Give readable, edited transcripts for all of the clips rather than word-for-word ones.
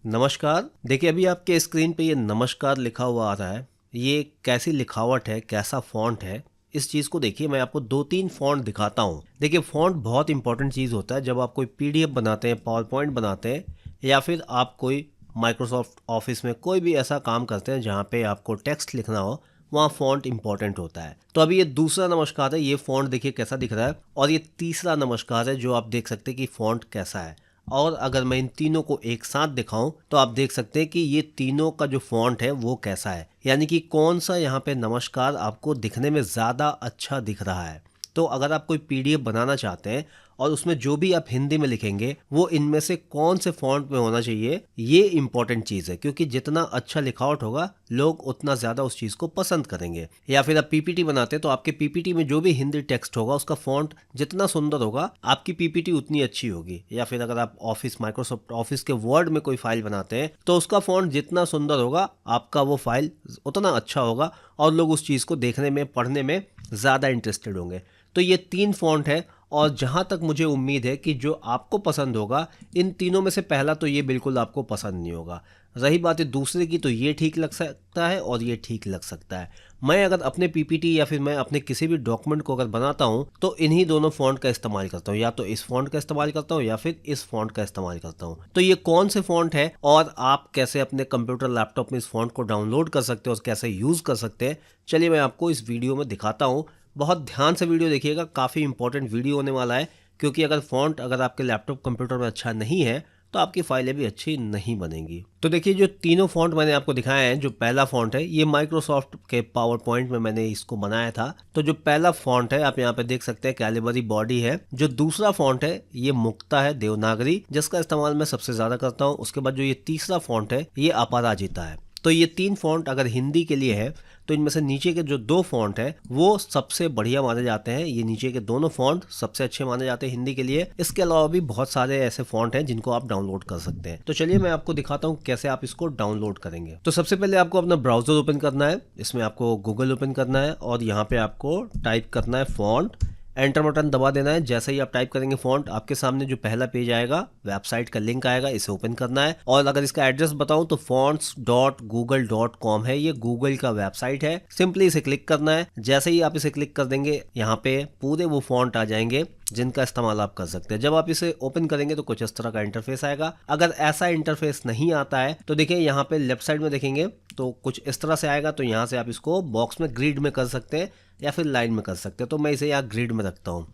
नमस्कार। देखिए अभी आपके स्क्रीन पे ये नमस्कार लिखा हुआ आ रहा है। ये कैसी लिखावट है, कैसा फ़ॉन्ट है, इस चीज़ को देखिए। मैं आपको 2-3 फ़ॉन्ट दिखाता हूँ। देखिए फ़ॉन्ट बहुत इंपॉर्टेंट चीज़ होता है जब आप कोई पीडीएफ बनाते हैं, पावर पॉइंट बनाते हैं या फिर आप कोई माइक्रोसॉफ्ट ऑफिस में कोई भी ऐसा काम करते हैं जहाँ पे आपको टेक्स्ट लिखना हो, वहाँ फ़ॉन्ट इंपॉर्टेंट होता है। तो अभी ये दूसरा नमस्कार है, ये फ़ॉन्ट देखिए कैसा दिख रहा है, और ये तीसरा नमस्कार है जो आप देख सकते हैं कि फ़ॉन्ट कैसा है। और अगर मैं इन तीनों को एक साथ दिखाऊं तो आप देख सकते हैं कि ये तीनों का जो फॉन्ट है वो कैसा है, यानी कि कौन सा यहाँ पे नमस्कार आपको दिखने में ज़्यादा अच्छा दिख रहा है। तो अगर आप कोई पीडीएफ बनाना चाहते हैं और उसमें जो भी आप हिंदी में लिखेंगे वो इनमें से कौन से फॉन्ट में होना चाहिए, ये इंपॉर्टेंट चीज़ है, क्योंकि जितना अच्छा लिखावट होगा लोग उतना ज़्यादा उस चीज़ को पसंद करेंगे। या फिर आप पीपीटी बनाते हैं तो आपके पीपीटी में जो भी हिंदी टेक्स्ट होगा उसका फॉन्ट जितना सुंदर होगा आपकी पीपीटी उतनी अच्छी होगी। या फिर अगर आप ऑफिस माइक्रोसॉफ्ट ऑफिस के वर्ड में कोई फाइल बनाते हैं तो उसका फॉन्ट जितना सुंदर होगा आपका वो फाइल उतना अच्छा होगा और लोग उस चीज़ को देखने में, पढ़ने में ज़्यादा इंटरेस्टेड होंगे। तो ये 3 फॉन्ट है और जहाँ तक मुझे उम्मीद है कि जो आपको पसंद होगा, इन तीनों में से पहला तो ये बिल्कुल आपको पसंद नहीं होगा। रही बात है दूसरे की, तो ये ठीक लग सकता है और ये ठीक लग सकता है। मैं अगर अपने पीपीटी या फिर मैं अपने किसी भी डॉक्यूमेंट को अगर बनाता हूँ तो इन्हीं दोनों फॉन्ट का इस्तेमाल करता हूँ, या तो इस फॉन्ट का इस्तेमाल करता हूँ या फिर इस फॉन्ट का इस्तेमाल करता हूँ। तो ये कौन से फॉन्ट है और आप कैसे अपने कंप्यूटर लैपटॉप में इस फॉन्ट को डाउनलोड कर सकते हो और कैसे यूज़ कर सकते हैं, चलिए मैं आपको इस वीडियो में दिखाता हूँ। बहुत ध्यान से वीडियो देखिएगा, काफ़ी इंपॉर्टेंट वीडियो होने वाला है, क्योंकि अगर फॉन्ट अगर आपके लैपटॉप कंप्यूटर में अच्छा नहीं है तो आपकी फाइलें भी अच्छी नहीं बनेंगी। तो देखिए जो तीनों फॉन्ट मैंने आपको दिखाए हैं, जो पहला फॉन्ट है ये माइक्रोसॉफ्ट के पावर पॉइंट में मैंने इसको बनाया था। तो जो पहला फॉन्ट है आप यहाँ पे देख सकते हैं कैलिबरी बॉडी है। जो दूसरा फॉन्ट है ये मुक्ता है, देवनागरी, जिसका इस्तेमाल मैं सबसे ज्यादा करता हूँ। उसके बाद जो ये तीसरा फॉन्ट है ये अपराजिता है। तो ये 3 फॉन्ट अगर हिंदी के लिए है तो इनमें से नीचे के जो 2 फॉन्ट है वो सबसे बढ़िया माने जाते हैं। ये नीचे के दोनों फॉन्ट सबसे अच्छे माने जाते हैं हिंदी के लिए। इसके अलावा भी बहुत सारे ऐसे फॉन्ट हैं जिनको आप डाउनलोड कर सकते हैं। तो चलिए मैं आपको दिखाता हूँ कैसे आप इसको डाउनलोड करेंगे। तो सबसे पहले आपको अपना ब्राउजर ओपन करना है, इसमें आपको गूगल ओपन करना है और यहाँ पे आपको टाइप करना है फॉन्ट। एंटर बटन दबा देना है। जैसे ही आप टाइप करेंगे फॉन्ट, आपके सामने जो पहला पेज आएगा वेबसाइट का लिंक आएगा, इसे ओपन करना है। और अगर इसका एड्रेस बताऊं तो fonts.google.com है, ये गूगल का वेबसाइट है। सिंपली इसे क्लिक करना है। जैसे ही आप इसे क्लिक कर देंगे यहाँ पे पूरे वो फॉन्ट आ जाएंगे जिनका इस्तेमाल आप कर सकते हैं। जब आप इसे ओपन करेंगे तो कुछ इस तरह का इंटरफेस आएगा। अगर ऐसा इंटरफेस नहीं आता है तो देखिए यहाँ पे लेफ्ट साइड में देखेंगे तो कुछ इस तरह से आएगा। तो यहाँ से आप इसको बॉक्स में ग्रिड में कर सकते हैं या फिर लाइन में कर सकते हैं। तो मैं इसे यहाँ ग्रिड में रखता हूँ।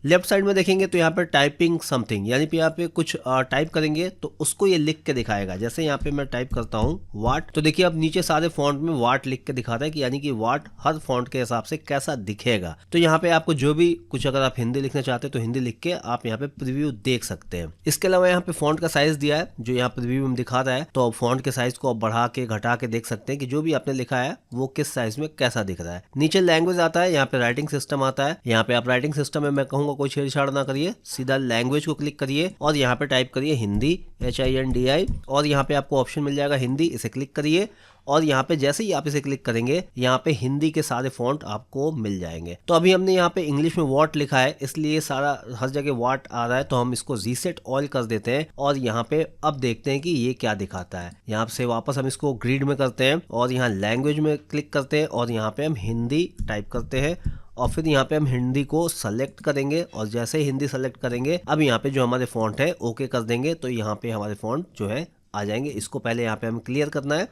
लेफ्ट साइड में देखेंगे तो यहाँ पर टाइपिंग समथिंग, यानी कि यहाँ पे कुछ टाइप करेंगे तो उसको ये लिख के दिखाएगा। जैसे यहाँ पे मैं टाइप करता हूँ वाट, तो देखिए अब नीचे सारे फॉन्ट में वाट लिख के दिखाता है कि यानी कि वाट हर फॉन्ट के हिसाब से कैसा दिखेगा। तो यहाँ पे आपको जो भी कुछ अगर आप हिंदी लिखना चाहते हैं तो हिंदी लिख के आप यहाँ पे प्रीव्यू देख सकते हैं। इसके अलावा यहाँ पे फॉन्ट का साइज दिया है जो यहाँ प्रीव्यू में दिखा रहा है। तो फॉन्ट के साइज को आप बढ़ा के घटा के देख सकते हैं कि जो भी आपने लिखा है वो किस साइज में कैसा दिख रहा है। नीचे लैंग्वेज आता है, यहाँ पे राइटिंग सिस्टम आता है। यहाँ पे आप राइटिंग सिस्टम में मैं कहूँगा कोई छेड़छाड़ ना करिए, सीधा लैंग्वेज को क्लिक करिए और यहाँ पे टाइप करिए हिंदी, HINDI, और यहाँ पे आपको ऑप्शन मिल जाएगा हिंदी, इसे क्लिक करिए। और यहाँ पे जैसे ही आप इसे क्लिक करेंगे यहाँ पे हिंदी के सारे फॉन्ट आपको मिल जाएंगे। तो अभी हमने यहाँ पे इंग्लिश में वॉट लिखा है इसलिए सारा हर जगह वॉट आ रहा है, तो हम इसको रीसेट ऑल कर देते हैं और यहाँ पे अब देखते हैं कि ये क्या दिखाता है। यहाँ से वापस हम इसको ग्रिड में करते हैं और यहाँ लैंग्वेज में क्लिक करते हैं और यहाँ पे हम हिंदी टाइप करते हैं और फिर यहाँ पे हम हिंदी को सेलेक्ट करेंगे और जैसे ही हिंदी सेलेक्ट करेंगे अब यहाँ पे जो हमारे फॉन्ट है ओके कर देंगे तो यहाँ पे हमारे फॉन्ट जो है आ जाएंगे। इसको पहले यहाँ पे हमें क्लियर करना है।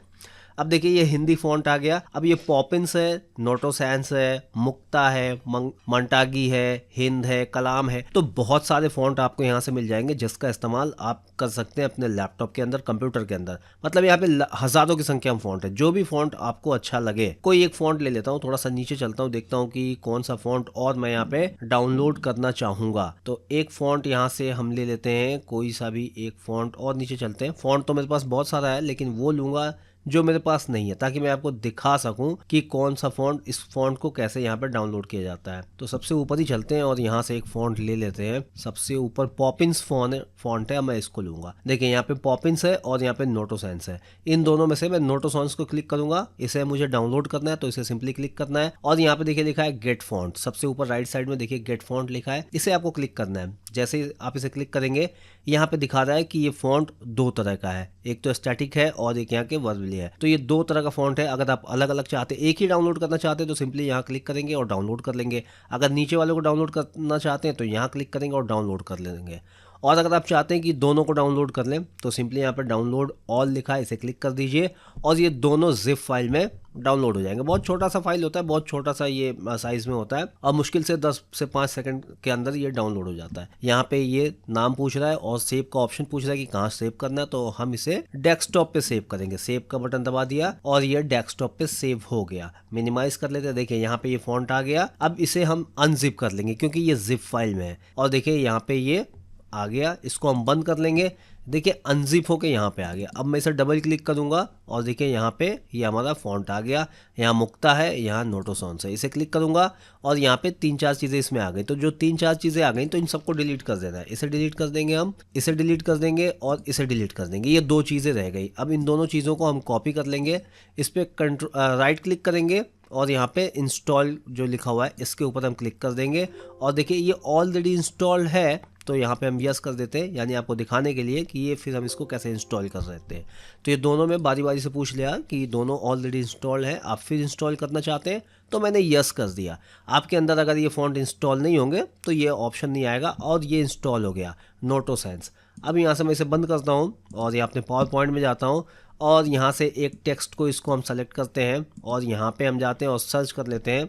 अब देखिए ये हिंदी फॉन्ट आ गया। अब ये पॉपिंस है, नोटोसैंस है, मुक्ता है, मंटागी है, हिंद है, कलाम है। तो बहुत सारे फॉन्ट आपको यहाँ से मिल जाएंगे जिसका इस्तेमाल आप कर सकते हैं अपने लैपटॉप के अंदर, कंप्यूटर के अंदर। मतलब यहाँ पे हजारों की संख्या में फॉन्ट है। जो भी फॉन्ट आपको अच्छा लगे, कोई एक फॉन्ट ले लेता हूँ, थोड़ा सा नीचे चलता हूँ, देखता हूँ कि कौन सा फॉन्ट और मैं यहाँ पे डाउनलोड करना चाहूंगा। तो एक फॉन्ट यहाँ से हम ले लेते हैं, कोई सा भी एक फॉन्ट, और नीचे चलते हैं। फॉन्ट तो मेरे पास बहुत सारा है लेकिन वो लूंगा जो मेरे पास नहीं है, ताकि मैं आपको दिखा सकूं कि कौन सा फॉन्ट, इस फॉन्ट को कैसे यहाँ पर डाउनलोड किया जाता है। तो सबसे ऊपर ही चलते हैं और यहाँ से एक फॉन्ट ले लेते हैं। सबसे ऊपर पॉपिंस फॉन्ट है, मैं इसको लूंगा। देखिए यहाँ पे पॉपिंस है और यहाँ पे नोटोसैंस है। इन दोनों में से मैं नोटोसैंस को क्लिक करूंगा। इसे मुझे डाउनलोड करना है तो इसे सिंपली क्लिक करना है और यहाँ पे देखिए लिखा है गेट फॉन्ट। सबसे ऊपर राइट साइड में देखिए गेट फॉन्ट लिखा है, इसे आपको क्लिक करना है। जैसे ही आप इसे क्लिक करेंगे यहाँ पे दिखा रहा है कि ये फॉन्ट दो तरह का है, एक तो स्टैटिक है और एक यहाँ के वर्बली है। तो ये दो तरह का फॉन्ट है। अगर आप अलग अलग चाहते, एक ही डाउनलोड करना चाहते हैं तो सिंपली यहाँ क्लिक करेंगे और डाउनलोड कर लेंगे। अगर नीचे वाले को डाउनलोड करना चाहते हैं तो यहाँ क्लिक करेंगे और डाउनलोड कर लेंगे। और अगर आप चाहते हैं कि दोनों को डाउनलोड कर लें तो सिंपली यहाँ पर डाउनलोड ऑल लिखा है, इसे क्लिक कर दीजिए और ये दोनों जिप फाइल में डाउनलोड हो जाएंगे। बहुत छोटा सा फाइल होता है, बहुत छोटा सा ये साइज में होता है और मुश्किल से 10 से 5 सेकंड के अंदर ये डाउनलोड हो जाता है। यहाँ पे ये नाम पूछ रहा है और सेव का ऑप्शन पूछ रहा है कि कहाँ सेव करना है, तो हम इसे डेस्कटॉप पे सेव करेंगे। सेव का बटन दबा दिया और ये डेस्कटॉप पे सेव हो गया। मिनिमाइज कर लेते हैं, देखिए यहाँ पे ये फॉन्ट आ गया। अब इसे हम अनजिप कर लेंगे क्योंकि ये जिप फाइल में है और देखिए यहाँ पे ये आ गया। इसको हम बंद कर लेंगे, देखिए अनजिप होके यहाँ पे आ गया। अब मैं इसे डबल क्लिक करूँगा और देखिए यहाँ पे ये हमारा फॉन्ट आ गया। यहाँ मुक्ता है, यहाँ नोटोसॉन्स है, इसे क्लिक करूँगा और यहाँ पे 3-4 चीज़ें इसमें आ गई। तो जो 3-4 चीज़ें आ गई तो इन सबको डिलीट कर देना है। इसे डिलीट कर देंगे, हम इसे डिलीट कर देंगे और इसे डिलीट कर देंगे। ये 2 चीज़ें रह गई। अब इन दोनों चीज़ों को हम कॉपी कर लेंगे, इस पर राइट क्लिक करेंगे और यहाँ पे इंस्टॉल जो लिखा हुआ है इसके ऊपर हम क्लिक कर देंगे और देखिए ये ऑलरेडी इंस्टॉल्ड है तो यहाँ पे हम यस कर देते हैं, यानी आपको दिखाने के लिए कि ये फिर हम इसको कैसे इंस्टॉल कर सकते हैं। तो ये दोनों में बारी बारी से पूछ लिया कि दोनों ऑलरेडी इंस्टॉल है, आप फिर इंस्टॉल करना चाहते हैं तो मैंने यस कर दिया। आपके अंदर अगर ये फ़ॉन्ट इंस्टॉल नहीं होंगे तो ये ऑप्शन नहीं आएगा और ये इंस्टॉल हो गया नोटोसेंस। अब यहाँ से मैं इसे बंद करता हूँ और यहाँ अपने पावर पॉइंट में जाता हूँ और यहाँ से एक टेक्स्ट को इसको हम सेलेक्ट करते हैं और यहाँ पे हम जाते हैं और सर्च कर लेते हैं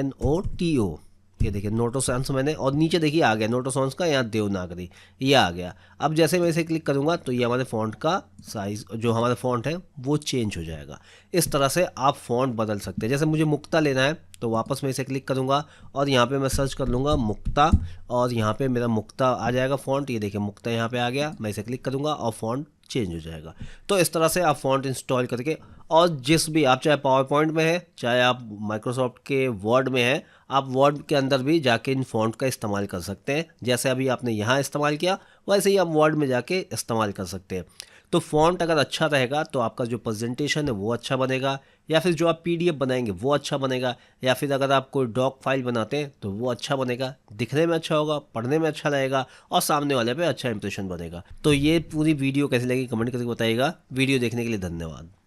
NOTO। ये देखिए नोटोसॉन्स मैंने, और नीचे देखिए आ गया नोटोसॉन्स का यहाँ देवनागरी, ये आ गया। अब जैसे मैं इसे क्लिक करूँगा तो ये हमारे फ़ॉन्ट का साइज़ जो हमारा फ़ॉन्ट है वो चेंज हो जाएगा। इस तरह से आप फ़ॉन्ट बदल सकते हैं। जैसे मुझे मुक्ता लेना है तो वापस मैं इसे क्लिक करूँगा और यहाँ पे मैं सर्च कर लूँगा मुक्ता और यहाँ पे मेरा मुक्ता आ जाएगा फ़ॉन्ट। ये देखिए मुक्ता यहाँ पे आ गया, मैं इसे क्लिक करूँगा और फ़ॉन्ट चेंज हो जाएगा। तो इस तरह से आप फ़ॉन्ट इंस्टॉल करके, और जिस भी आप चाहे पावर पॉइंट में है चाहे आप माइक्रोसॉफ्ट के वर्ड में है, आप वर्ड के अंदर भी जाके इन फ़ॉन्ट का इस्तेमाल कर सकते हैं। जैसे अभी आपने यहाँ इस्तेमाल किया वैसे ही आप वर्ड में जाके इस्तेमाल कर सकते हैं। तो फ़ॉन्ट अगर अच्छा रहेगा तो आपका जो प्रेजेंटेशन है वो अच्छा बनेगा, या फिर जो आप PDF बनाएंगे वो अच्छा बनेगा, या फिर अगर आप कोई डॉक फाइल बनाते हैं तो वो अच्छा बनेगा, दिखने में अच्छा होगा, पढ़ने में अच्छा रहेगा और सामने वाले पे अच्छा इंप्रेशन बनेगा। तो ये पूरी वीडियो कैसी लगी कमेंट करके बताइएगा। वीडियो देखने के लिए धन्यवाद।